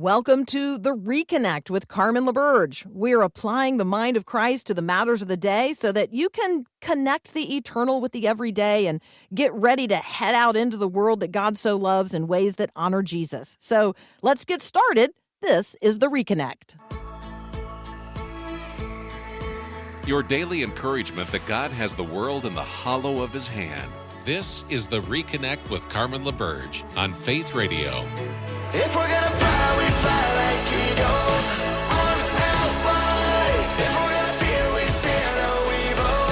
Welcome to The Reconnect with Carmen LaBerge. We're applying the mind of Christ to the matters of the day so that you can connect the eternal with the everyday and get ready to head out into the world that God so loves in ways that honor Jesus. So let's get started. This is The Reconnect. Your daily encouragement that God has the world in the hollow of his hand. This is The Reconnect with Carmen LaBerge on Faith Radio. If we're gonna fly, we fly like eagles, arms out wide. If we're gonna fear, we fear no evil.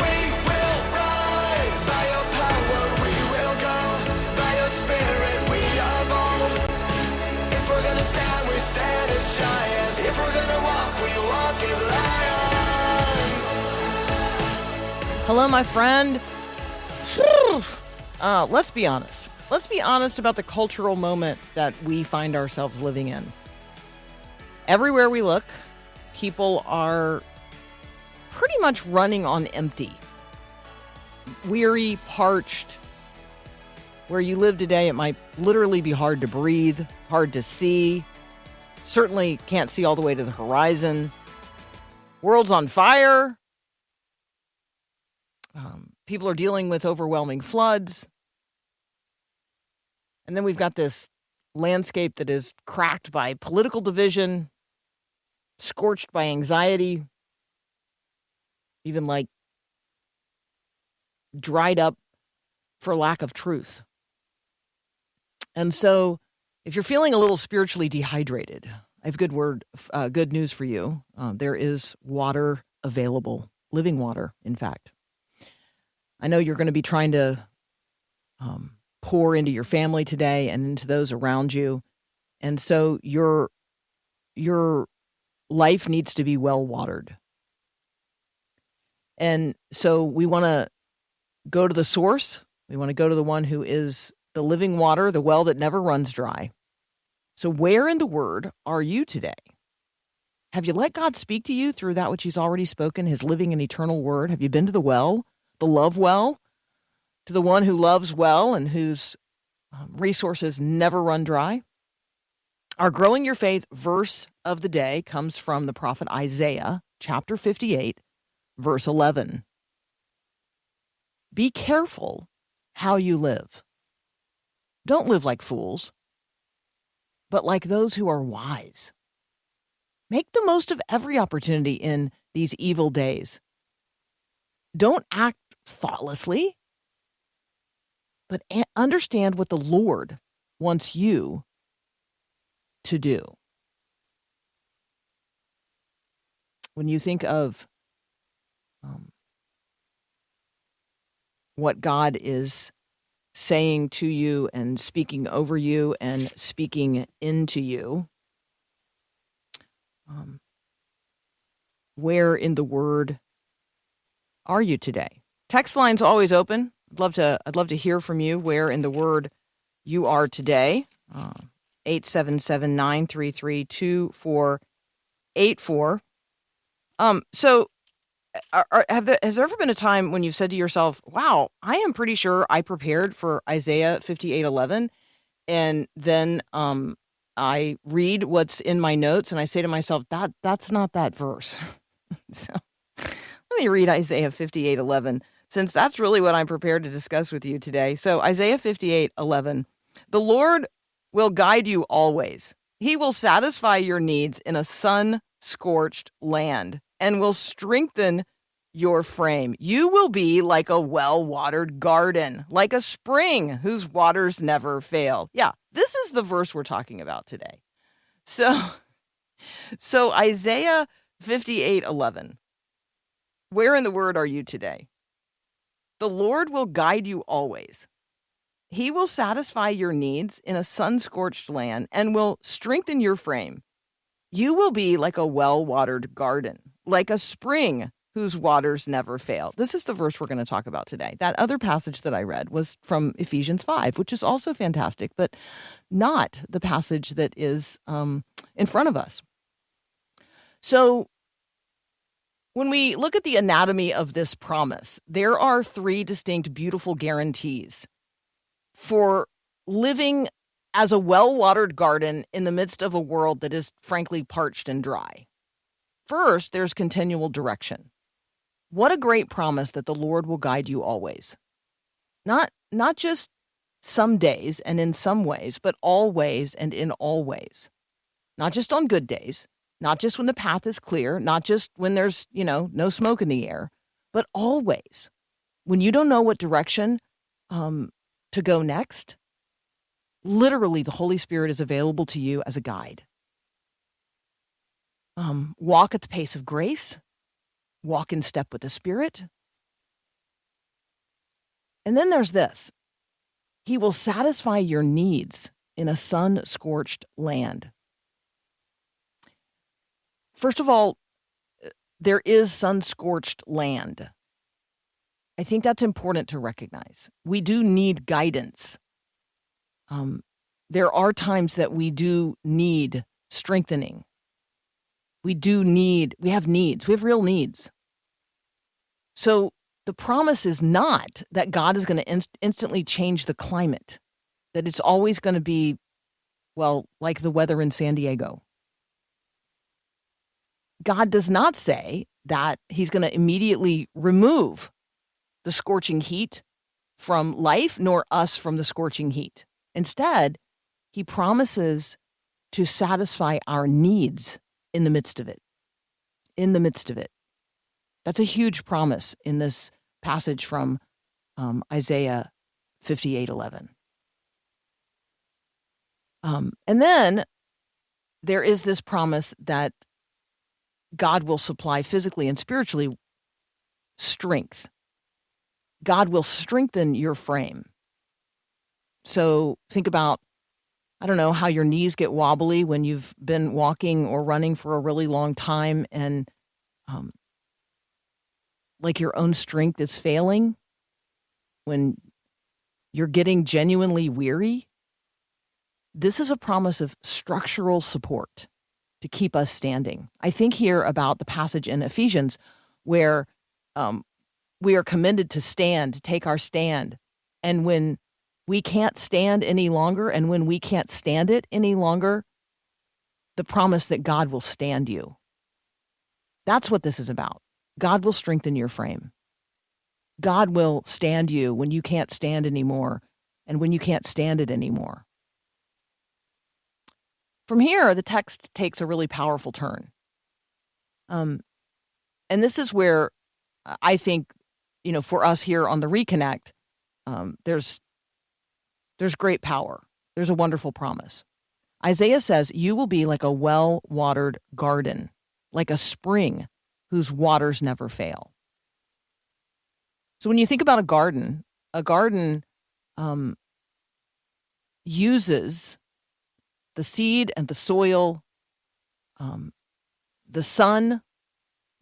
We will rise. By your power we will go. By your spirit we are bold. If we're gonna stand, we stand as giants. If we're gonna walk, we walk as lions. Hello, my friend. Let's be honest. Let's be honest about the cultural moment that we find ourselves living in. Everywhere we look, people are pretty much running on empty. Weary, parched. Where you live today, it might literally be hard to breathe, hard to see. Certainly can't see all the way to the horizon. World's on fire. People are dealing with overwhelming floods. And then we've got this landscape that is cracked by political division, scorched by anxiety, even like dried up for lack of truth. And so if you're feeling a little spiritually dehydrated, I have good news for you. There is water available, living water, in fact. I know you're going to be trying to pour into your family today and into those around you. And so your life needs to be well watered. And so we want to go to the source. We want to go to the one who is the living water, the well that never runs dry. So where in the Word are you today? Have you let God speak to you through that which he's already spoken, his living and eternal word? Have you been to the well, the love well? To the one who loves well and whose resources never run dry? Our Growing Your Faith verse of the day comes from the prophet Isaiah, chapter 58, verse 11. Be careful how you live. Don't live like fools, but like those who are wise. Make the most of every opportunity in these evil days. Don't act thoughtlessly, but understand what the Lord wants you to do. When you think of what God is saying to you and speaking over you and speaking into you, where in the Word are you today? Text line's always open. I'd love to hear from you where in the Word you are today. 877-933-2484. So has there ever been a time when you've said to yourself, wow, I am pretty sure I prepared for Isaiah 58:11, and then I read what's in my notes and I say to myself, that's not that verse. So let me read Isaiah 58:11. Since that's really what I'm prepared to discuss with you today. So Isaiah 58:11, the Lord will guide you always. He will satisfy your needs in a sun-scorched land and will strengthen your frame. You will be like a well-watered garden, like a spring whose waters never fail. Yeah, this is the verse we're talking about today. So Isaiah 58:11, where in the Word are you today? The Lord will guide you always. He will satisfy your needs in a sun-scorched land and will strengthen your frame. You will be like a well-watered garden, like a spring whose waters never fail. This is the verse we're going to talk about today. That other passage that I read was from Ephesians 5, which is also fantastic, but not the passage that is in front of us. So when we look at the anatomy of this promise, there are three distinct, beautiful guarantees for living as a well-watered garden in the midst of a world that is frankly parched and dry. First, there's continual direction. What a great promise that the Lord will guide you always. Not just some days and in some ways, but always and in all ways. Not just on good days, not just when the path is clear, not just when there's, no smoke in the air, but always. When you don't know what direction to go next, literally the Holy Spirit is available to you as a guide. Walk at the pace of grace, walk in step with the Spirit. And then there's this. He will satisfy your needs in a sun-scorched land. First of all, there is sun-scorched land. I think that's important to recognize. We do need guidance. There are times that we do need strengthening. We have needs. We have real needs. So the promise is not that God is going to instantly change the climate, that it's always going to be, like the weather in San Diego. God does not say that he's going to immediately remove the scorching heat from life, nor us from the scorching heat. Instead, he promises to satisfy our needs in the midst of it. In the midst of it. That's a huge promise in this passage from Isaiah 58:11. And then there is this promise that God will supply physically and spiritually strength. God will strengthen your frame. So think about, how your knees get wobbly when you've been walking or running for a really long time and like your own strength is failing, when you're getting genuinely weary. This is a promise of structural support to keep us standing. I think here about the passage in Ephesians where we are commended to stand, to take our stand. And when we can't stand any longer, and when we can't stand it any longer, the promise that God will stand you. That's what this is about. God will strengthen your frame. God will stand you when you can't stand anymore and when you can't stand it anymore. From here, the text takes a really powerful turn. And this is where I think, for us here on the Reconnect, there's great power. There's a wonderful promise. Isaiah says, you will be like a well-watered garden, like a spring whose waters never fail. So when you think about a garden uses the seed and the soil, the sun,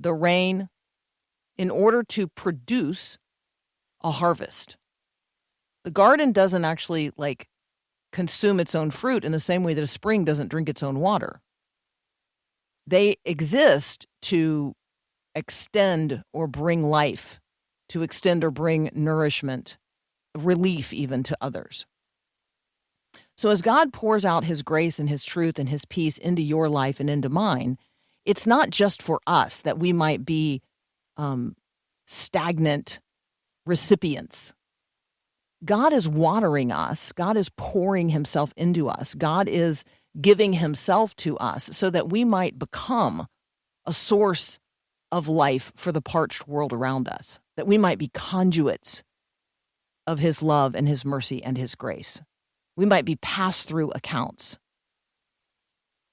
the rain, in order to produce a harvest. The garden doesn't actually consume its own fruit in the same way that a spring doesn't drink its own water. They exist to extend or bring life, to extend or bring nourishment, relief even to others. So as God pours out his grace and his truth and his peace into your life and into mine, it's not just for us that we might be stagnant recipients. God is watering us. God is pouring himself into us. God is giving himself to us so that we might become a source of life for the parched world around us, that we might be conduits of his love and his mercy and his grace. We might be pass-through accounts.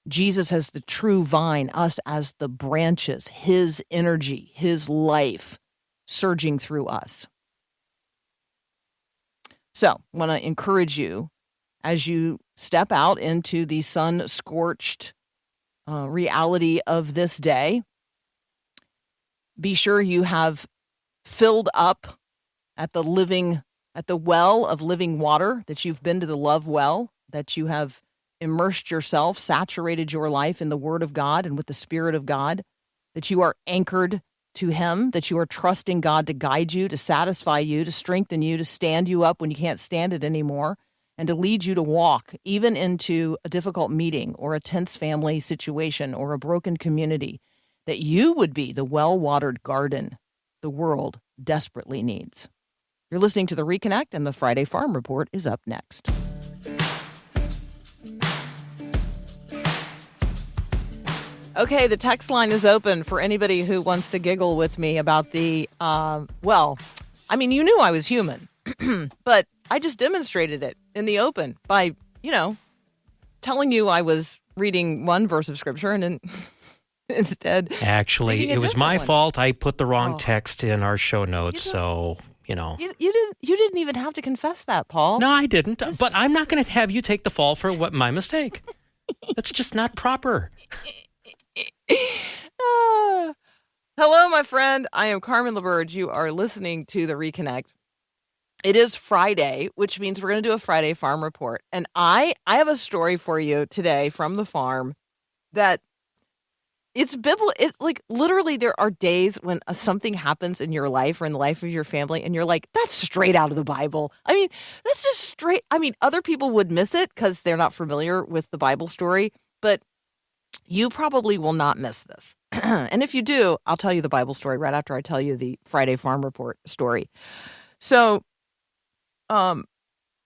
Jesus as the true vine, us as the branches, his energy, his life surging through us. So I want to encourage you as you step out into the sun-scorched reality of this day. Be sure you have filled up at the well of living water, that you've been to the love well, that you have immersed yourself, saturated your life in the Word of God and with the Spirit of God, that you are anchored to him, that you are trusting God to guide you, to satisfy you, to strengthen you, to stand you up when you can't stand it anymore, and to lead you to walk even into a difficult meeting or a tense family situation or a broken community, that you would be the well-watered garden the world desperately needs. You're listening to The Reconnect, and the Friday Farm Report is up next. Okay, the text line is open for anybody who wants to giggle with me about the, you knew I was human, but I just demonstrated it in the open by, telling you I was reading one verse of scripture and then instead. Actually, it was my fault. I put the wrong text in our show notes, so, You didn't even have to confess that, Paul. No, I didn't, but I'm not going to have you take the fall for my mistake. That's just not proper. Hello, my friend. I am Carmen LaBerge. You are listening to The Reconnect. It is Friday, which means we're going to do a Friday Farm Report. And I have a story for you today from the farm that it's biblical. It's like literally there are days when something happens in your life or in the life of your family and you're like, that's straight out of the Bible. I mean, that's just straight. I mean, other people would miss it because they're not familiar with the Bible story, but you probably will not miss this. And if you do, I'll tell you the Bible story right after I tell you the Friday Farm Report story. So,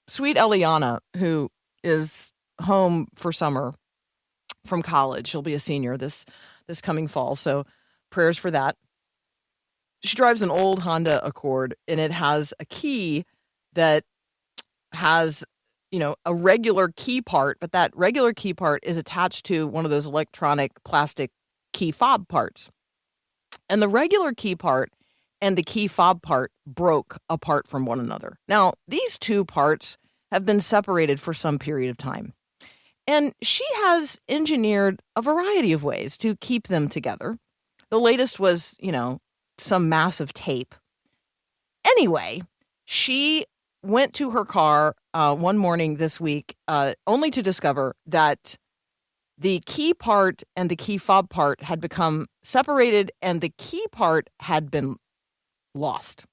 sweet Eliana, who is home for summer from college, she'll be a senior this coming fall. So prayers for that. She drives an old Honda Accord, and it has a key that has, a regular key part, but that regular key part is attached to one of those electronic plastic key fob parts. And the regular key part and the key fob part broke apart from one another. Now, these two parts have been separated for some period of time. And she has engineered a variety of ways to keep them together. The latest was, some massive tape. Anyway, she went to her car one morning this week only to discover that the key part and the key fob part had become separated and the key part had been lost.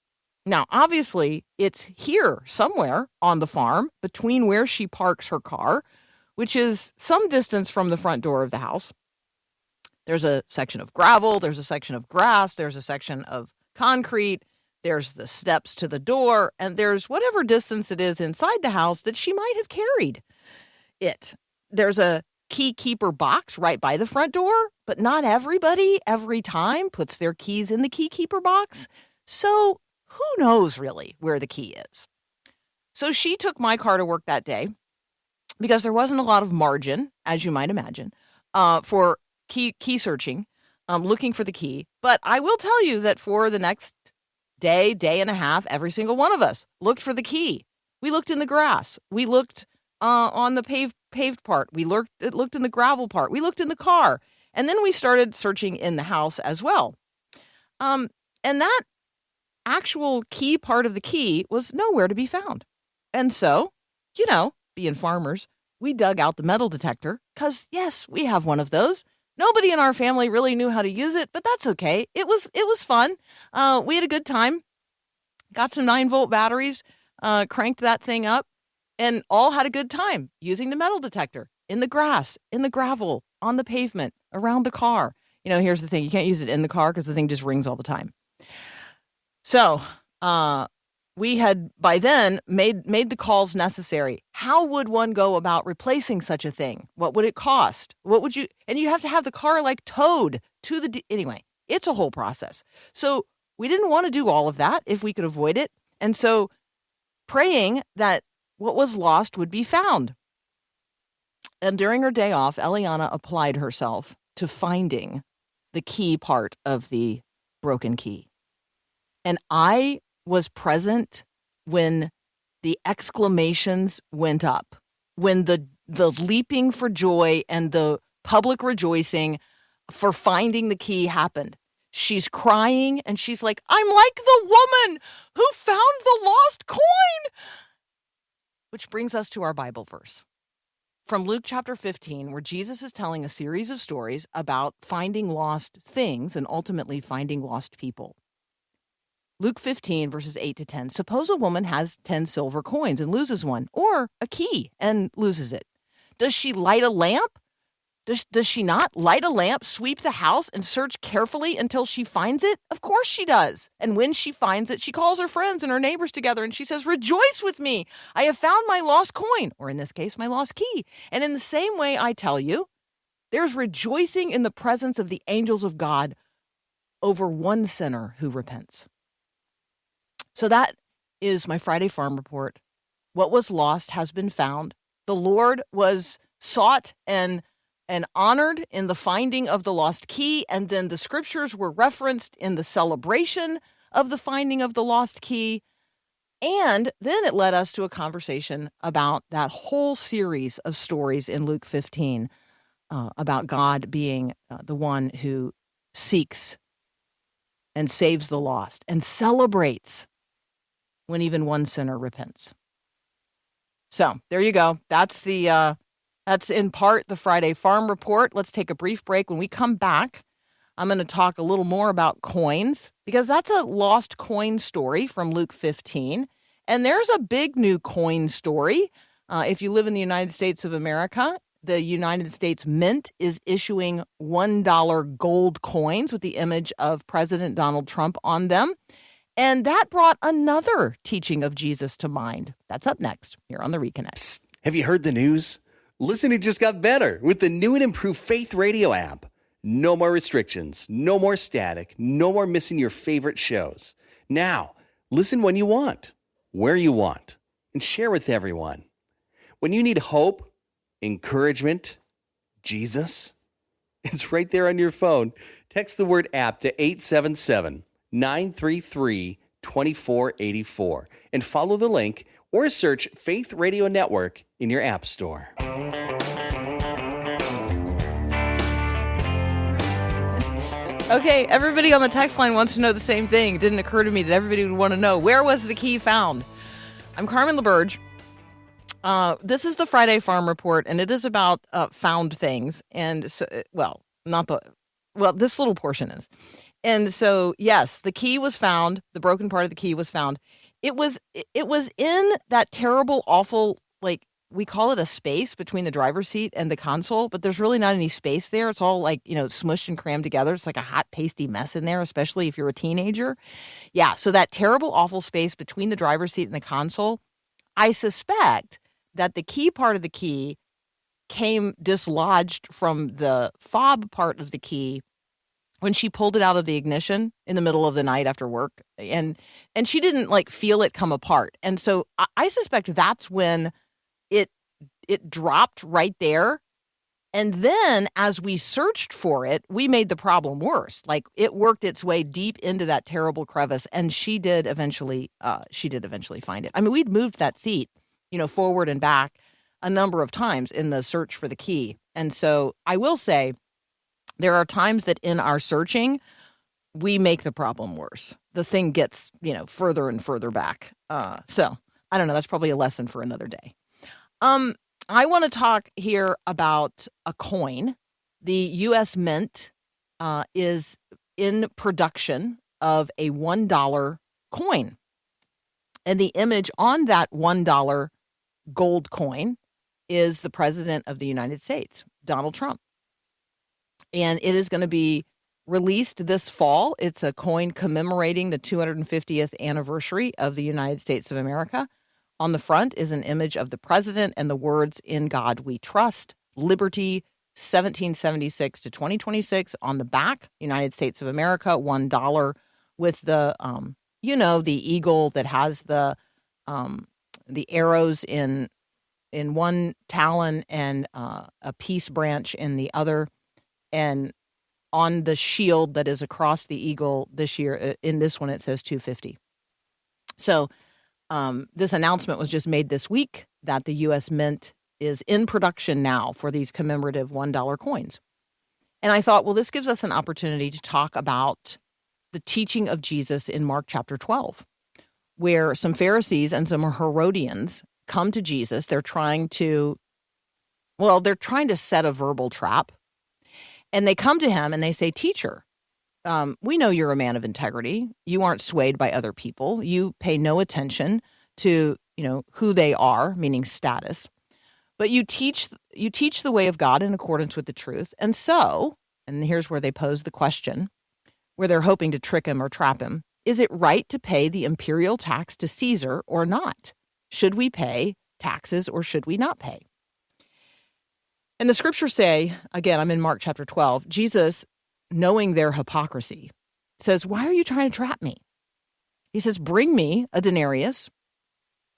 Now, obviously, it's here somewhere on the farm between where she parks her car, which is some distance from the front door of the house. There's a section of gravel, there's a section of grass, there's a section of concrete, there's the steps to the door, and there's whatever distance it is inside the house that she might have carried it. There's a key keeper box right by the front door, but not everybody every time puts their keys in the key keeper box. So who knows really where the key is? So she took my car to work that day because there wasn't a lot of margin, as you might imagine, for key searching, looking for the key. But I will tell you that for the next day and a half, every single one of us looked for the key. We looked in the grass. We looked on the paved part. We looked in the gravel part. We looked in the car. And then we started searching in the house as well. And that actual key part of the key was nowhere to be found. And so, being farmers, we dug out the metal detector because, yes, we have one of those. Nobody in our family really knew how to use it, but that's okay. It was fun. We had a good time. Got some 9-volt batteries, cranked that thing up, and all had a good time using the metal detector in the grass, in the gravel, on the pavement, around the car. Here's the thing. You can't use it in the car because the thing just rings all the time. So we had by then made the calls necessary. How would one go about replacing such a thing? What would it cost? And you have to have the car towed to anyway, it's a whole process. So we didn't want to do all of that if we could avoid it. And so praying that what was lost would be found. And during her day off, Eliana applied herself to finding the key part of the broken key. And I was present when the exclamations went up, when the leaping for joy and the public rejoicing for finding the key happened. She's crying and she's like, I'm like the woman who found the lost coin. Which brings us to our Bible verse from Luke chapter 15, where Jesus is telling a series of stories about finding lost things and ultimately finding lost people. Luke 15, verses 8 to 10. Suppose a woman has 10 silver coins and loses one, or a key and loses it. Does she light a lamp? Does she not light a lamp, sweep the house, and search carefully until she finds it? Of course she does. And when she finds it, she calls her friends and her neighbors together and she says, "Rejoice with me. I have found my lost coin," or in this case, my lost key. And in the same way, I tell you, there's rejoicing in the presence of the angels of God over one sinner who repents. So that is my Friday Farm Report. What was lost has been found. The Lord was sought and honored in the finding of the lost key, and then the scriptures were referenced in the celebration of the finding of the lost key. And then it led us to a conversation about that whole series of stories in Luke 15 about God being the one who seeks and saves the lost and celebrates when even one sinner repents. So there you go. That's in part the Friday Farm Report. Let's take a brief break. When we come back, I'm going to talk a little more about coins, because that's a lost coin story from Luke 15. And there's a big new coin story. If you live in the United States of America, the United States Mint is issuing $1 gold coins with the image of President Donald Trump on them. And that brought another teaching of Jesus to mind. That's up next here on The Reconnect. Psst, have you heard the news? Listening just got better with the new and improved Faith Radio app. No more restrictions, no more static, no more missing your favorite shows. Now, listen when you want, where you want, and share with everyone. When you need hope, encouragement, Jesus, it's right there on your phone. Text the word app to 877-933-2484 and follow the link or search Faith Radio Network in your app store. Okay, everybody on the text line wants to know the same thing. It didn't occur to me that everybody would want to know, where was the key found? I'm Carmen LaBerge. This is the Friday Farm Report, and it is about found things. And so, this little portion is. And so, yes, the key was found. The broken part of the key was found. It was in that terrible, awful, we call it a space between the driver's seat and the console, but there's really not any space there. It's all smushed and crammed together. It's like a hot, pasty mess in there, especially if you're a teenager. Yeah, so that terrible, awful space between the driver's seat and the console, I suspect that the key part of the key came dislodged from the fob part of the key when she pulled it out of the ignition in the middle of the night after work, and she didn't feel it come apart. And so I suspect that's when it dropped right there. And then as we searched for it, we made the problem worse. It worked its way deep into that terrible crevice, and she did eventually find it. I mean, we'd moved that seat, forward and back a number of times in the search for the key. And so I will say, there are times that in our searching, we make the problem worse. The thing gets, further and further back. So I don't know. That's probably a lesson for another day. I want to talk here about a coin. The U.S. Mint is in production of a $1 coin. And the image on that $1 gold coin is the President of the United States, Donald Trump. And it is going to be released this fall. It's a coin commemorating the 250th anniversary of the United States of America. On the front is an image of the president and the words, "In God We Trust, Liberty, 1776 to 2026." On the back, United States of America, $1, with the, the eagle that has the arrows in one talon and a peace branch in the other. And on the shield that is across the eagle this year, in this one, it says 250. So this announcement was just made this week that the U.S. Mint is in production now for these commemorative $1 coins. And I thought, well, this gives us an opportunity to talk about the teaching of Jesus in Mark chapter 12, where some Pharisees and some Herodians come to Jesus. They're trying to set a verbal trap. And they come to him and they say, "Teacher, we know you're a man of integrity. You aren't swayed by other people. You pay no attention to, who they are, meaning status. But you teach the way of God in accordance with the truth. And so, and here's where they pose the question, where they're hoping to trick him or trap him. Is it right to pay the imperial tax to Caesar or not? Should we pay taxes or should we not pay? And the scriptures say, again, I'm in Mark chapter 12, Jesus, knowing their hypocrisy, says, why are you trying to trap me? He says, bring me a denarius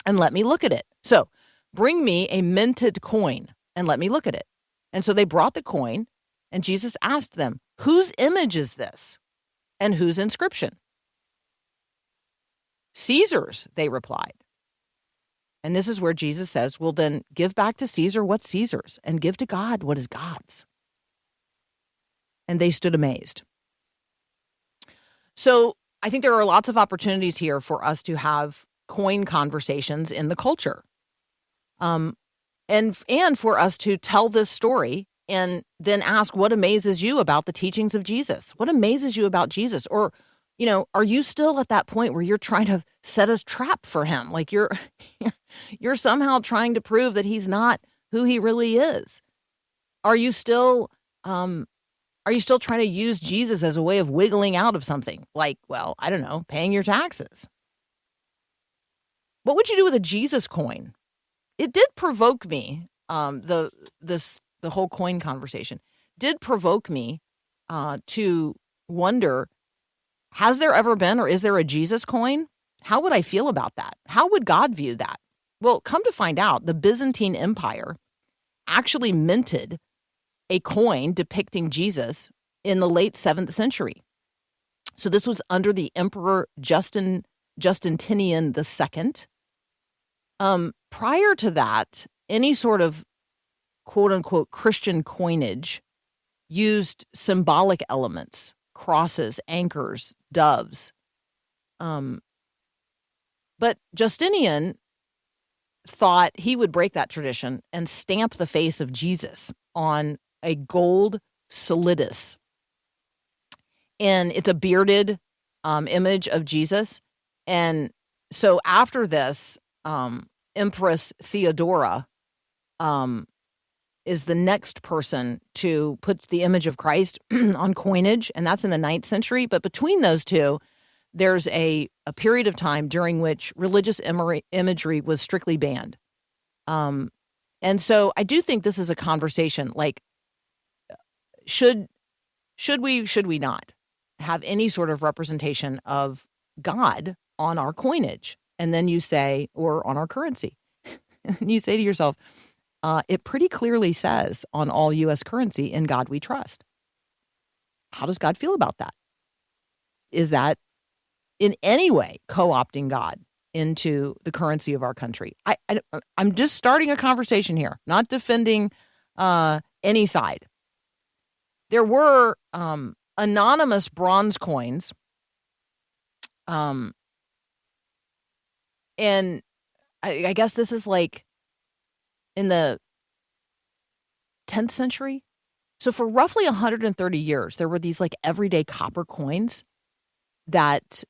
and let me look at it. So bring me a minted coin and let me look at it. And so they brought the coin, and Jesus asked them, whose image is this and whose inscription? Caesar's, they replied. And this is where Jesus says, well, then give back to Caesar what's Caesar's and give to God what is God's. And they stood amazed. So I think there are lots of opportunities here for us to have coin conversations in the culture. And for us to tell this story and then ask what amazes you about the teachings of Jesus? What amazes you about Jesus? Or, are you still at that point where you're trying to set a trap for him? Like you're somehow trying to prove that he's not who he really is. Are you still trying to use Jesus as a way of wiggling out of something? Like, well, I don't know, paying your taxes. What would you do with a Jesus coin? It did provoke me, the whole coin conversation did provoke me to wonder, has there ever been or is there a Jesus coin? How would I feel about that? How would God view that? Well, come to find out, the Byzantine Empire actually minted a coin depicting Jesus in the late 7th century. So this was under the Emperor Justinian II. Prior to that, any sort of quote-unquote Christian coinage used symbolic elements, crosses, anchors, doves. But Justinian thought he would break that tradition and stamp the face of Jesus on a gold solidus. And it's a bearded image of Jesus. And so after this, Empress Theodora is the next person to put the image of Christ on coinage, and that's in the 9th century. But between those two, there's a period of time during which religious imagery was strictly banned. And so I do think this is a conversation, like, should we not have any sort of representation of God on our coinage? And then you say, or on our currency. And you say to yourself, it pretty clearly says on all U.S. currency, in God we trust. How does God feel about that? Is that in any way co-opting God into the currency of our country? I'm just starting a conversation here, not defending any side. There were anonymous bronze coins, and I guess this is like in the 10th century. So for roughly 130 years, there were these like everyday copper coins that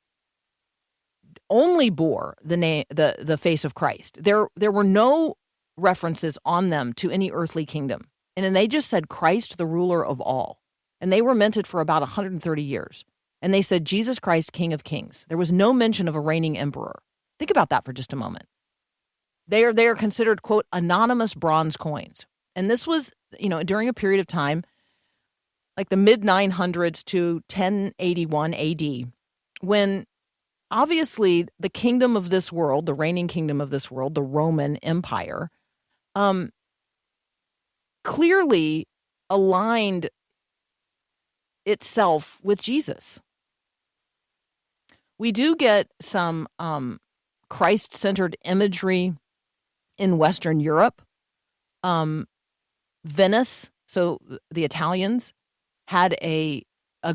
only bore the name, the face of Christ. There were no references on them to any earthly kingdom. And then they just said Christ, the ruler of all. And they were minted for about 130 years. And they said Jesus Christ, King of Kings. There was no mention of a reigning emperor. Think about that for just a moment. They are considered, quote, anonymous bronze coins. And this was, during a period of time, like the mid-900s to 1081 AD, when obviously the kingdom of this world, the reigning kingdom of this world, the Roman Empire, clearly aligned itself with Jesus. We do get some Christ-centered imagery in Western Europe. Venice, so the Italians, had a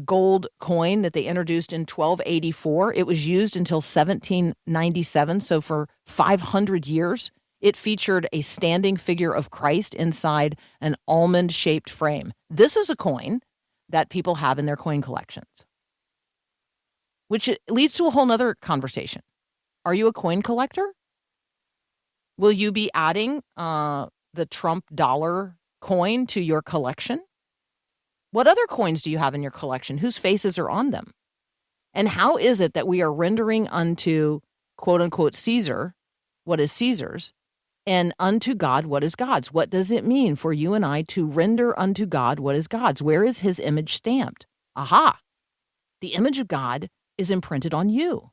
gold coin that they introduced in 1284. It was used until 1797, so for 500 years. It featured a standing figure of Christ inside an almond-shaped frame. This is a coin that people have in their coin collections. which leads to a whole nother conversation. Are you a coin collector? Will you be adding the Trump dollar coin to your collection? What other coins do you have in your collection? Whose faces are on them? And how is it that we are rendering unto, quote unquote, Caesar what is Caesar's, and unto God what is God's? What does it mean for you and I to render unto God what is God's? Where is his image stamped? Aha! The image of God is imprinted on you.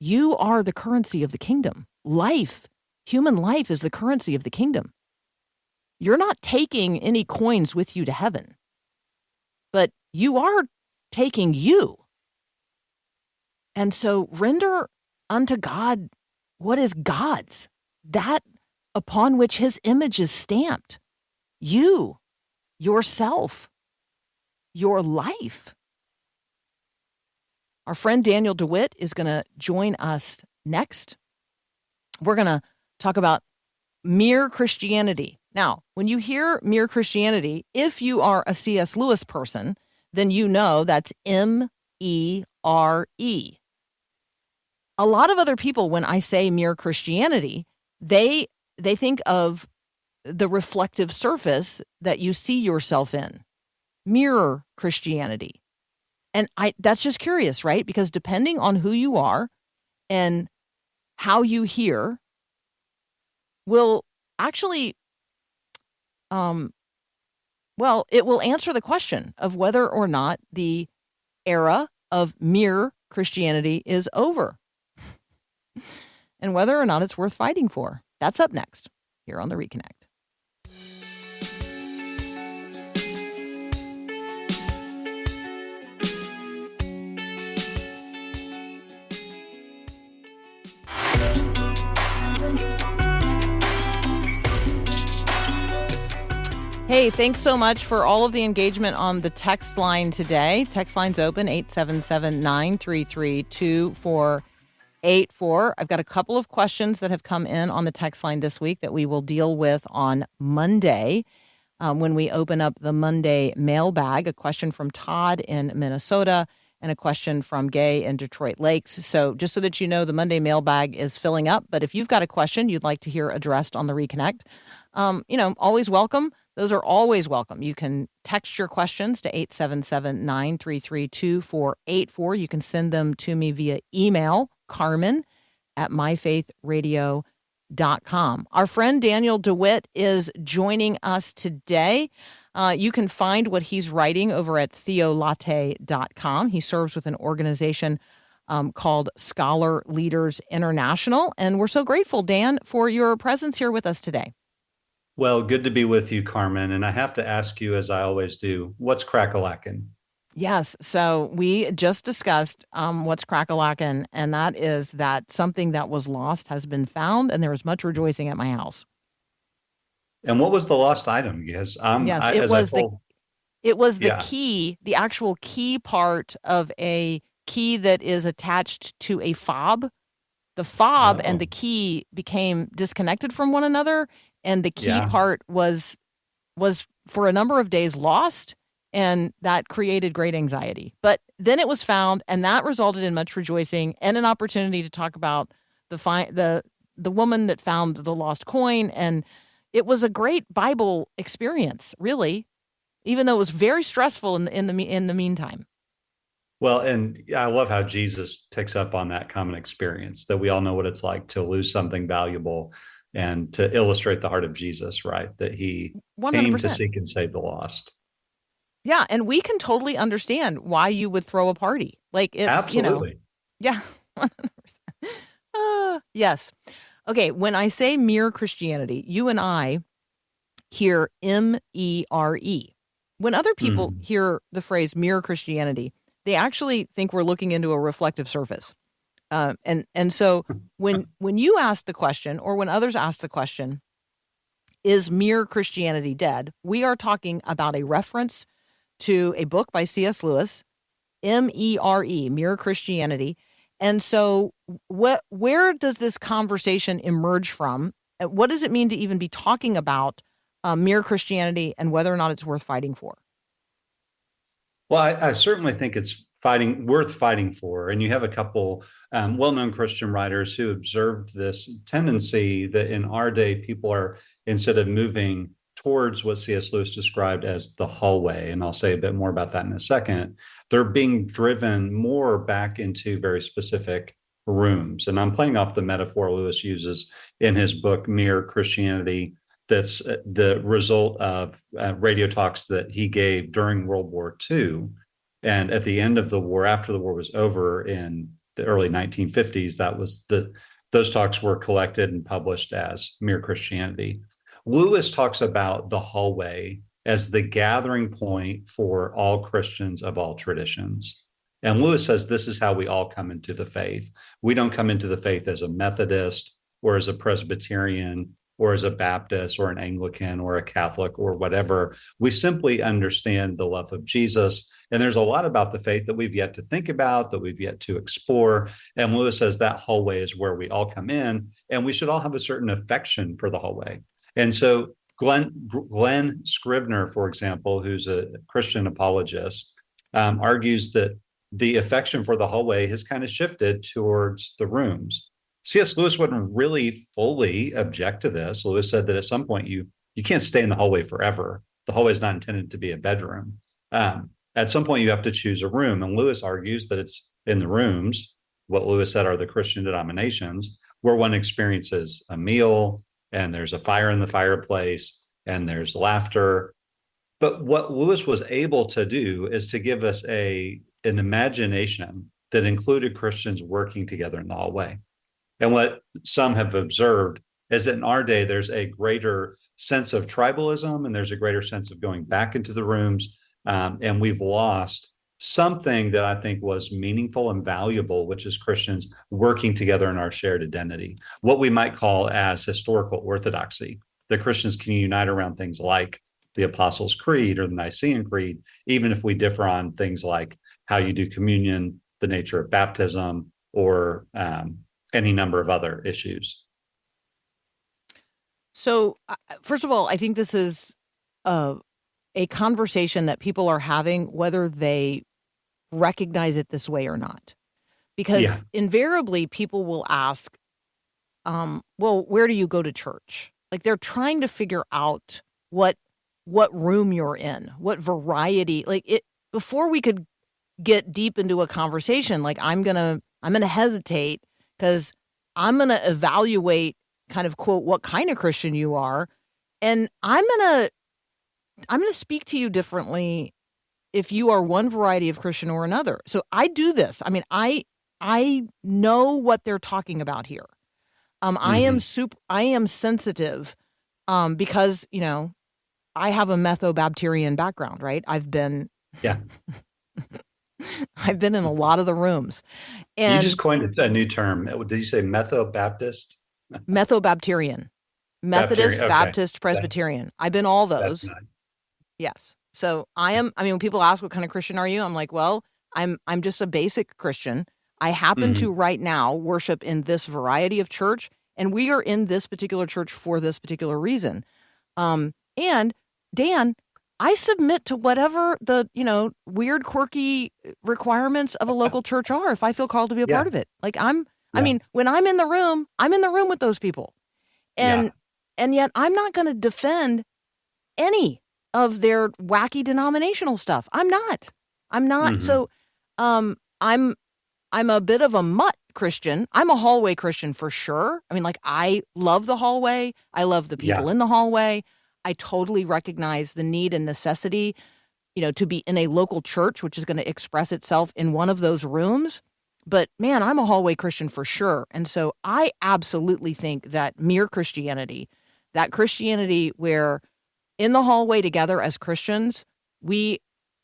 You are the currency of the kingdom. Life, human life is the currency of the kingdom. You're not taking any coins with you to heaven, but you are taking you. And so render unto God what is God's, that upon which his image is stamped. You, yourself, your life. Our friend Daniel DeWitt is going to join us next. We're going to talk about mere Christianity. Now, when you hear mere Christianity, if you are a C.S. Lewis person, then you know that's M-E-R-E. A lot of other people, when I say mere Christianity, they think of the reflective surface that you see yourself in. Mirror Christianity. And that's just curious, right? Because depending on who you are and how you hear will actually, it will answer the question of whether or not the era of mere Christianity is over and whether or not it's worth fighting for. That's up next here on The Reconnect. Hey, thanks so much for all of the engagement on the text line today. Text line's open, 877-933-2484. I've got a couple of questions that have come in on the text line this week that we will deal with on Monday when we open up the Monday mailbag. A question from Todd in Minnesota and a question from Gay in Detroit Lakes. So just so that you know, the Monday mailbag is filling up. But if you've got a question you'd like to hear addressed on the Reconnect, always welcome. Those are always welcome. You can text your questions to 877-933-2484. You can send them to me via email, carmen@myfaithradio.com. Our friend Daniel DeWitt is joining us today. You can find what he's writing over at theolatte.com. He serves with an organization called Scholar Leaders International. And we're so grateful, Dan, for your presence here with us today. Well, good to be with you, Carmen. And I have to ask you, as I always do, what's crack-a-lackin'? Yes. So we just discussed what's crack-a-lackin', and that is that something that was lost has been found, and there is much rejoicing at my house. And what was the lost item? Because it was the key, the actual key part of a key that is attached to a fob. The fob and the key became disconnected from one another. And the key part was for a number of days lost, and that created great anxiety. But then it was found, and that resulted in much rejoicing and an opportunity to talk about the woman that found the lost coin. And it was a great Bible experience, really, even though it was very stressful in the meantime. Well, and I love how Jesus picks up on that common experience, that we all know what it's like to lose something valuable, and to illustrate the heart of Jesus, right? That he 100%. Came to seek and save the lost. Yeah, and we can totally understand why you would throw a party. Like, it's, absolutely. Yeah, 100%. Yes. Okay, when I say mere Christianity, you and I hear M-E-R-E. When other people hear the phrase mere Christianity, they actually think we're looking into a reflective surface. And so when you ask the question, or when others ask the question, is mere Christianity dead? We are talking about a reference to a book by C.S. Lewis, M-E-R-E, Mere Christianity. And so where does this conversation emerge from? What does it mean to even be talking about mere Christianity and whether or not it's worth fighting for? Well, I certainly think it's worth fighting for. And you have a couple well-known Christian writers who observed this tendency that in our day, people are, instead of moving towards what C.S. Lewis described as the hallway, and I'll say a bit more about that in a second, they're being driven more back into very specific rooms. And I'm playing off the metaphor Lewis uses in his book, Mere Christianity. That's the result of radio talks that he gave during World War II. And at the end of the war, after the war was over in the early 1950s, those talks were collected and published as Mere Christianity. Lewis talks about the hallway as the gathering point for all Christians of all traditions. And Lewis says this is how we all come into the faith. We don't come into the faith as a Methodist or as a Presbyterian or as a Baptist or an Anglican or a Catholic or whatever. We simply understand the love of Jesus. And there's a lot about the faith that we've yet to think about, that we've yet to explore. And Lewis says that hallway is where we all come in, and we should all have a certain affection for the hallway. And so Glenn Scribner, for example, who's a Christian apologist, argues that the affection for the hallway has kind of shifted towards the rooms. C.S. Lewis wouldn't really fully object to this. Lewis said that at some point you can't stay in the hallway forever. The hallway is not intended to be a bedroom. At some point you have to choose a room. And Lewis argues that it's in the rooms, what Lewis said are the Christian denominations, where one experiences a meal and there's a fire in the fireplace and there's laughter. But what Lewis was able to do is to give us an imagination that included Christians working together in the hallway. And what some have observed is that in our day, there's a greater sense of tribalism and there's a greater sense of going back into the rooms. And we've lost something that I think was meaningful and valuable, which is Christians working together in our shared identity, what we might call as historical orthodoxy, that Christians can unite around things like the Apostles' Creed or the Nicene Creed, even if we differ on things like how you do communion, the nature of baptism, or any number of other issues. So, first of all, I think this is a conversation that people are having, whether they recognize it this way or not. Because invariably, people will ask, well, where do you go to church? Like they're trying to figure out what room you're in, what variety. Like it before we could get deep into a conversation. Like I'm gonna hesitate because I'm gonna evaluate kind of quote what kind of Christian you are, and I'm gonna speak to you differently if you are one variety of Christian or another. So I do this. I mean, I know what they're talking about here. I am sensitive because, you know, I have a Metho-Baptirian background, right? I've been in a lot of the rooms. And you just coined a new term. Did you say Metho-Baptist? Metho-Baptirian. Methodist, okay. Baptist, Presbyterian. I've been all those. That's nice. Yes. So when people ask what kind of Christian are you? I'm like, well, I'm just a basic Christian. I happen to right now worship in this variety of church, and we are in this particular church for this particular reason. And Dan, I submit to whatever the, weird, quirky requirements of a local church are if I feel called to be a part of it. Like I mean, when I'm in the room with those people. And yet I'm not going to defend any of their wacky denominational stuff. I'm not. So I'm a bit of a mutt Christian. I'm a hallway Christian for sure. I mean, like I love the hallway. I love the people in the hallway. I totally recognize the need and necessity, to be in a local church, which is going to express itself in one of those rooms. But man, I'm a hallway Christian for sure. And so I absolutely think that mere Christianity, that Christianity where in the hallway together as Christians,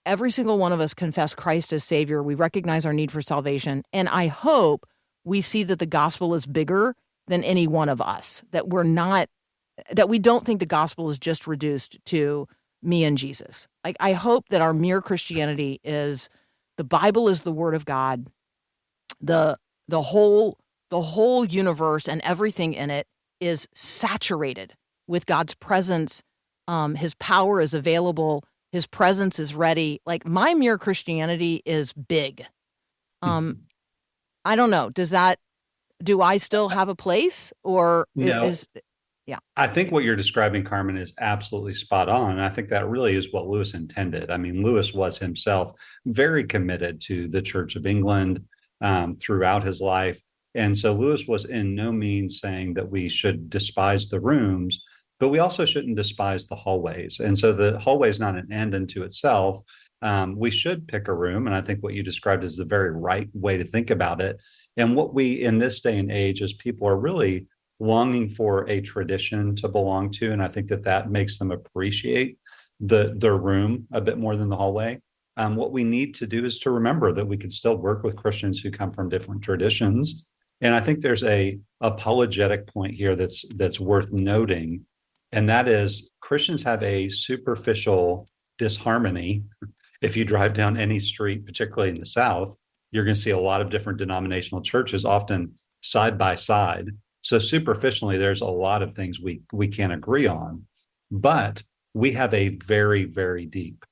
every single one of us confess Christ as Savior. We recognize our need for salvation. And I hope we see that the gospel is bigger than any one of us, that we don't think the gospel is just reduced to me and Jesus. Like, I hope that our mere Christianity is the Bible is the word of God. The whole universe and everything in it is saturated with God's presence. His power is available. his presence is ready. Like my Mere Christianity is big. I don't know. Do I still have a place, or No, yeah. I think what you're describing, Carmen, is absolutely spot on. And I think that really is what Lewis intended. I mean, Lewis was himself very committed to the Church of England throughout his life. And so Lewis was in no means saying that we should despise the rooms, but we also shouldn't despise the hallways. And so the hallway is not an end unto itself. We should pick a room. And I think what you described is the very right way to think about it. And what we, in this day and age, is people are really longing for a tradition to belong to. And I think that that makes them appreciate the room a bit more than the hallway. What we need to do is to remember that we can still work with Christians who come from different traditions. And I think there's a apologetic point here that's worth noting. And that is Christians have a superficial disharmony. If you drive down any street, particularly in the South, you're going to see a lot of different denominational churches, often side by side. So superficially, there's a lot of things we can't agree on, but we have a very, very deep,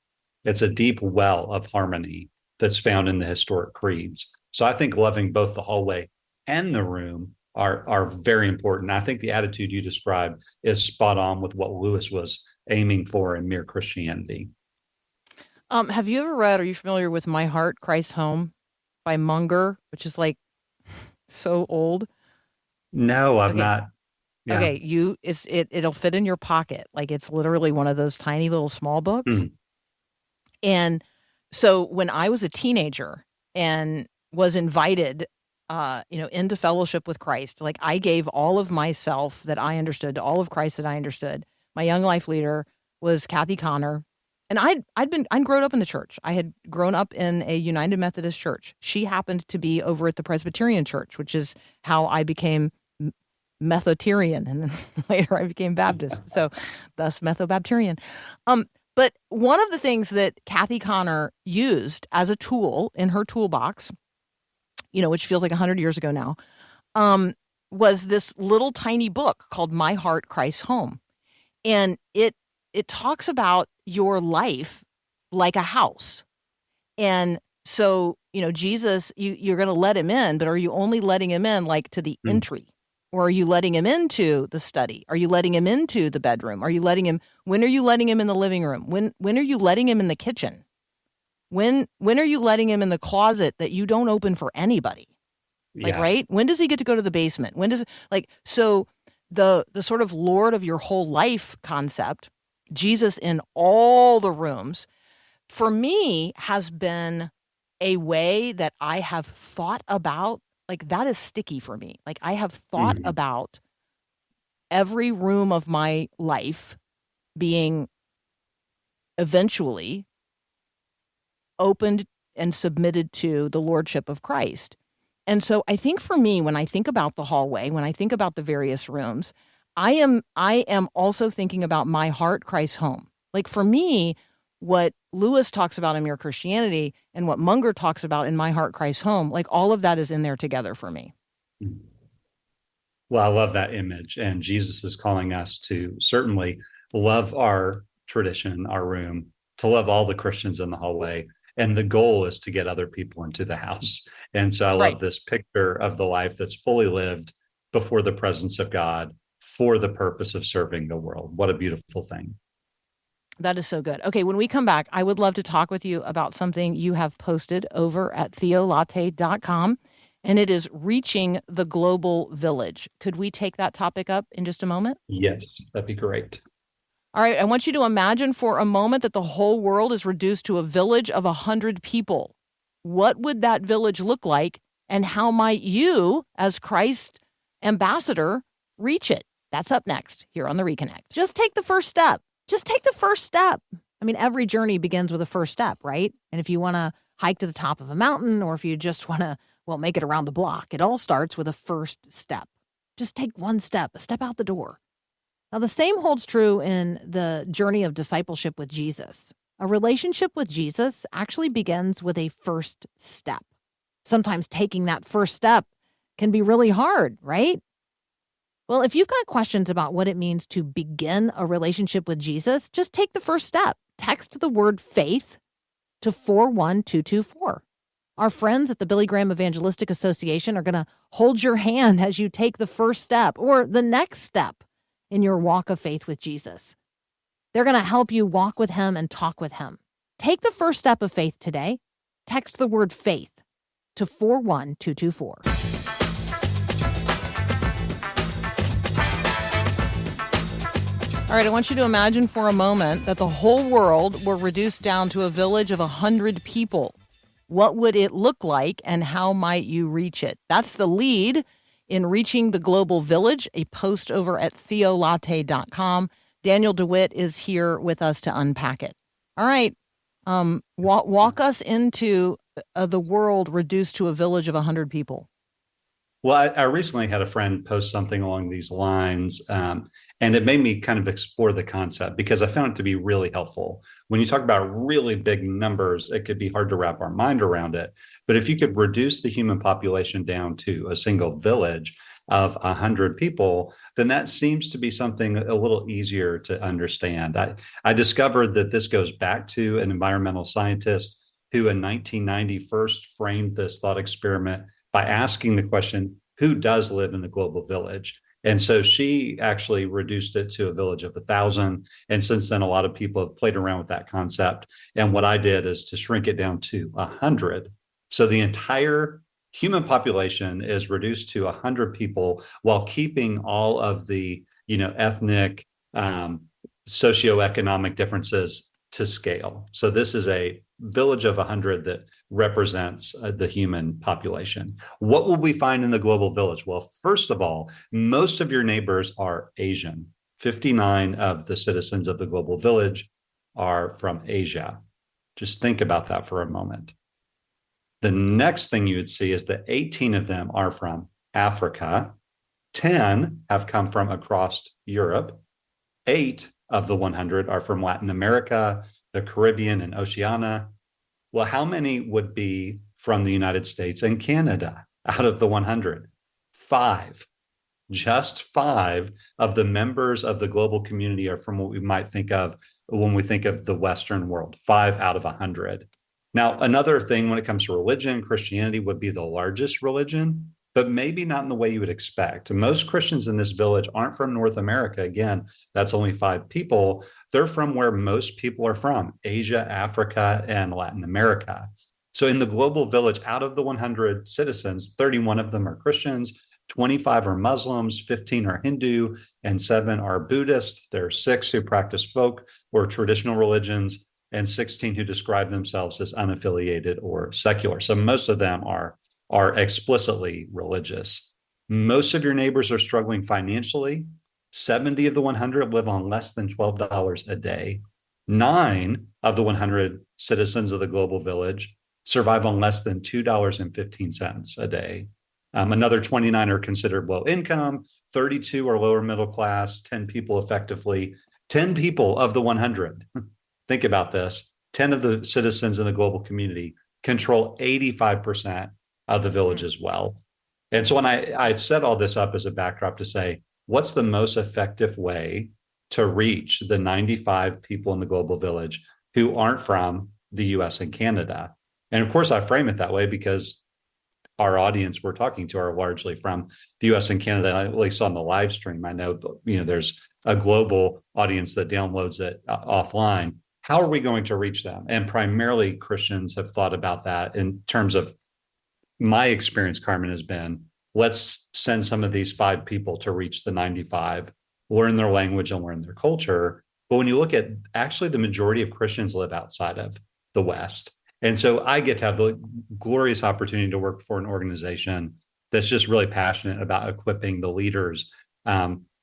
it's a deep well of harmony that's found in the historic creeds. So I think loving both the hallway and the room are very important. I think the attitude you described is spot on with what Lewis was aiming for in Mere Christianity. Have you ever read, are you familiar with My Heart, Christ's Home by Munger, which is like so old? No, I'm not. Yeah. Okay, it'll fit in your pocket. Like it's literally one of those tiny little small books. Mm. And so when I was a teenager and was invited into fellowship with Christ, like I gave all of myself that I understood to all of Christ that I understood. My young life leader was Kathy Connor. And I'd grown up in the church. I had grown up in a United Methodist church. She happened to be over at the Presbyterian church, which is how I became Methotarian, and then later I became Baptist. So thus Methobaptarian. But one of the things that Kathy Connor used as a tool in her toolbox, which feels like 100 years ago now, was this little tiny book called My Heart, Christ's Home. And it talks about your life like a house. And so, Jesus, you're going to let him in, but are you only letting him in like to the entry? Or are you letting him into the study? Are you letting him into the bedroom? When are you letting him in the living room? When are you letting him in the kitchen? When are you letting him in the closet that you don't open for anybody? Like, right? When does he get to go to the basement? So the sort of Lord of your whole life concept, Jesus in all the rooms, for me has been a way that I have thought about. Like that is sticky for me. Like I have thought about every room of my life being eventually opened and submitted to the lordship of Christ. And so I think for me, when I think about the hallway, when I think about the various rooms, I am also thinking about my heart, Christ's home. Like for me, what Lewis talks about in Mere Christianity and what Munger talks about in My Heart, Christ's Home, like all of that is in there together for me. Well, I love that image. And Jesus is calling us to certainly love our tradition, our room, to love all the Christians in the hallway. And the goal is to get other people into the house. And so I love this picture of the life that's fully lived before the presence of God for the purpose of serving the world. What a beautiful thing. That is so good. Okay, when we come back, I would love to talk with you about something you have posted over at theolatte.com, and it is reaching the global village. Could we take that topic up in just a moment? Yes, that'd be great. All right, I want you to imagine for a moment that the whole world is reduced to a village of 100 people. What would that village look like, and how might you, as Christ's ambassador, reach it? That's up next here on The Reconnect. Just take the first step. Just take the first step. I mean, every journey begins with a first step, right? And if you want to hike to the top of a mountain, or if you just want to, make it around the block, it all starts with a first step. Just take one step, a step out the door. Now, the same holds true in the journey of discipleship with Jesus. A relationship with Jesus actually begins with a first step. Sometimes taking that first step can be really hard, right? Well, if you've got questions about what it means to begin a relationship with Jesus, just take the first step. Text the word faith to 41224. Our friends at the Billy Graham Evangelistic Association are going to hold your hand as you take the first step or the next step in your walk of faith with Jesus. They're going to help you walk with him and talk with him. Take the first step of faith today. Text the word faith to 41224. All right, I want you to imagine for a moment that the whole world were reduced down to a village of 100 people. What would it look like, and how might you reach it? That's the lead in Reaching the Global Village, a post over at theolatte.com. Daniel DeWitt is here with us to unpack it. All right, walk us into the world reduced to a village of 100 people. Well, I recently had a friend post something along these lines, and it made me kind of explore the concept because I found it to be really helpful. When you talk about really big numbers, it could be hard to wrap our mind around it. But if you could reduce the human population down to a single village of 100 people, then that seems to be something a little easier to understand. I discovered that this goes back to an environmental scientist who in 1990 first framed this thought experiment by asking the question, who does live in the global village? And so she actually reduced it to a village of 1,000. And since then, a lot of people have played around with that concept. And what I did is to shrink it down to 100. So the entire human population is reduced to 100 people while keeping all of the, ethnic, socioeconomic differences to scale. So this is a village of 100 that represents the human population. What will we find in the global village? Well, first of all, most of your neighbors are Asian. 59 of the citizens of the global village are from Asia. Just think about that for a moment. The next thing you would see is that 18 of them are from Africa. 10 have come from across Europe. 8 of the 100 are from Latin America, the Caribbean, and Oceania. Well, how many would be from the United States and Canada out of the 100? 5. Just 5 of the members of the global community are from what we might think of when we think of the Western world. 5 out of 100. Now, another thing when it comes to religion, Christianity would be the largest religion, but maybe not in the way you would expect. Most Christians in this village aren't from North America. Again, that's only 5 people. They're from where most people are from, Asia, Africa, and Latin America. So in the global village, out of the 100 citizens, 31 of them are Christians, 25 are Muslims, 15 are Hindu, and 7 are Buddhist. There are 6 who practice folk or traditional religions, and 16 who describe themselves as unaffiliated or secular. So most of them are explicitly religious. Most of your neighbors are struggling financially. 70 of the 100 live on less than $12 a day. 9 of the 100 citizens of the global village survive on less than $2.15 a day. Another 29 are considered low income. 32 are lower middle class. 10 people effectively. 10 people of the 100. Think about this. 10 of the citizens in the global community control 85% of the village's wealth. And so when I set all this up as a backdrop to say, what's the most effective way to reach the 95 people in the global village who aren't from the US and Canada? And of course, I frame it that way because our audience we're talking to are largely from the US and Canada, at least on the live stream. I know, there's a global audience that downloads it offline. How are we going to reach them? And primarily Christians have thought about that in terms of my experience, Carmen, has been, let's send some of these 5 people to reach the 95, learn their language and learn their culture. But when you look at actually the majority of Christians live outside of the West. And so I get to have the glorious opportunity to work for an organization that's just really passionate about equipping the leaders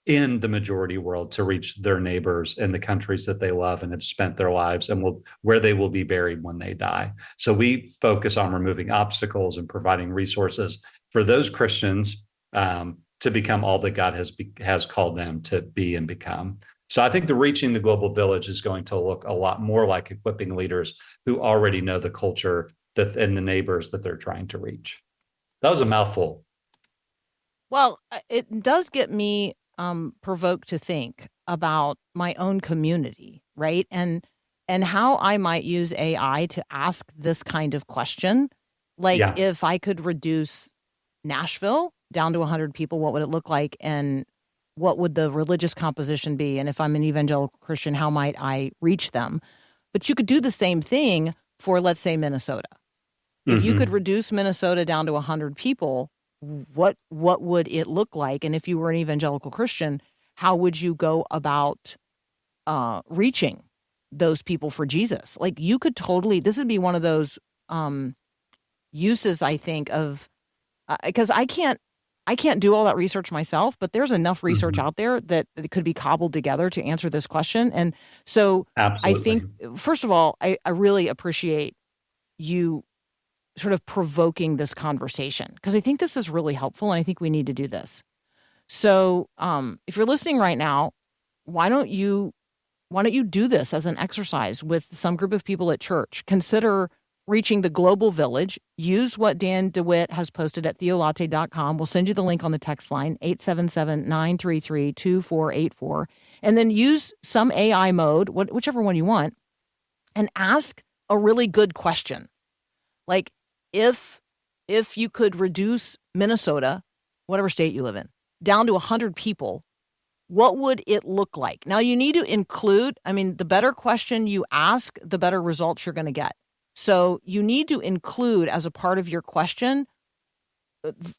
in the majority world to reach their neighbors in the countries that they love and have spent their lives and where they will be buried when they die. So we focus on removing obstacles and providing resources for those Christians to become all that God has called them to be and become. So I think the Reaching the Global Village is going to look a lot more like equipping leaders who already know the culture and the neighbors that they're trying to reach. That was a mouthful. Well, it does get me provoked to think about my own community, right? And and how I might use AI to ask this kind of question. Like, if I could reduce Nashville down to 100 people, what would it look like? And what would the religious composition be? And if I'm an evangelical Christian, how might I reach them? But you could do the same thing for, let's say, Minnesota. If you could reduce Minnesota down to 100 people, what would it look like? And if you were an evangelical Christian, how would you go about reaching those people for Jesus? Like, you could totally, this would be one of those uses, I think, of, because I can't do all that research myself, but there's enough research out there that it could be cobbled together to answer this question. And so I think, first of all, I really appreciate you sort of provoking this conversation, because I think this is really helpful, and I think we need to do this. So if you're listening right now, why don't you do this as an exercise with some group of people at church? Consider reaching the global village. Use what Dan DeWitt has posted at theolatte.com. We'll send you the link on the text line, 877-933-2484. And then use some AI mode, whichever one you want, and ask a really good question. Like, if you could reduce Minnesota, whatever state you live in, down to 100 people, what would it look like? Now, you need to include, the better question you ask, the better results you're going to get. So you need to include, as a part of your question,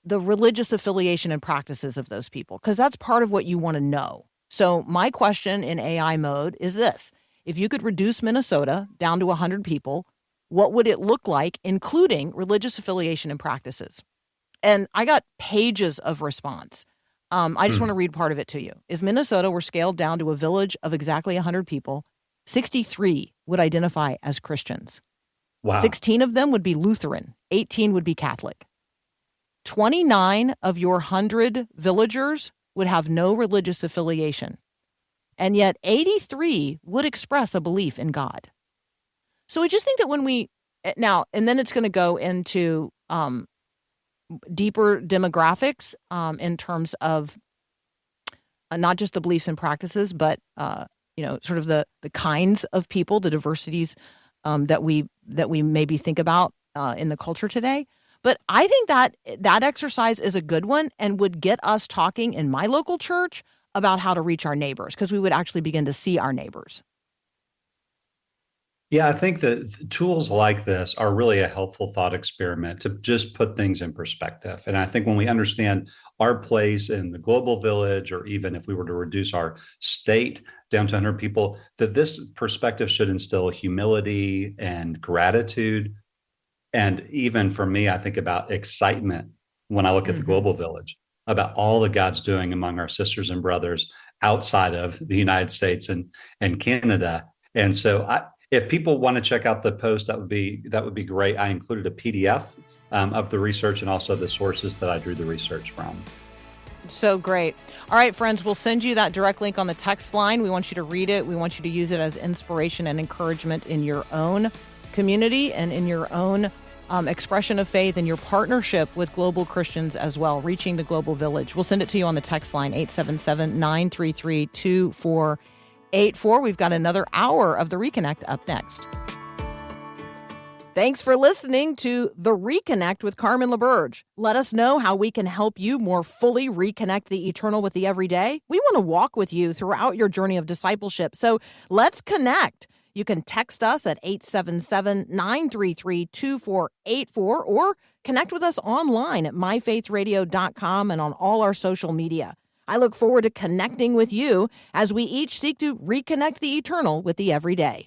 the religious affiliation and practices of those people, because that's part of what you want to know. So my question in AI mode is this: if you could reduce Minnesota down to 100 people, what would it look like, including religious affiliation and practices? And I got pages of response. I just want to read part of it to you. If Minnesota were scaled down to a village of exactly 100 people, 63 would identify as Christians. Wow. 16 of them would be Lutheran. 18 would be Catholic. 29 of your 100 villagers would have no religious affiliation. And yet 83 would express a belief in God. So I just think that when we now, and then it's going to go into deeper demographics in terms of not just the beliefs and practices, but sort of the kinds of people, the diversities that we maybe think about in the culture today. But I think that exercise is a good one and would get us talking in my local church about how to reach our neighbors, because we would actually begin to see our neighbors. Yeah, I think that tools like this are really a helpful thought experiment to just put things in perspective. And I think when we understand our place in the global village, or even if we were to reduce our state down to 100 people, that this perspective should instill humility and gratitude. And even for me, I think about excitement when I look at the global village, about all that God's doing among our sisters and brothers outside of the United States and Canada. And so if people want to check out the post, that would be great. I included a PDF of the research and also the sources that I drew the research from. So great. All right, friends, we'll send you that direct link on the text line. We want you to read it. We want you to use it as inspiration and encouragement in your own community and in your own expression of faith and your partnership with global Christians as well, reaching the global village. We'll send it to you on the text line, 877-933-2484. We've got another hour of The Reconnect up next. Thanks for listening to The Reconnect with Carmen LaBerge. Let us know how we can help you more fully reconnect the eternal with the everyday. We want to walk with you throughout your journey of discipleship, so let's connect. You can text us at 877-933-2484 or connect with us online at myfaithradio.com and on all our social media. I look forward to connecting with you as we each seek to reconnect the eternal with the everyday.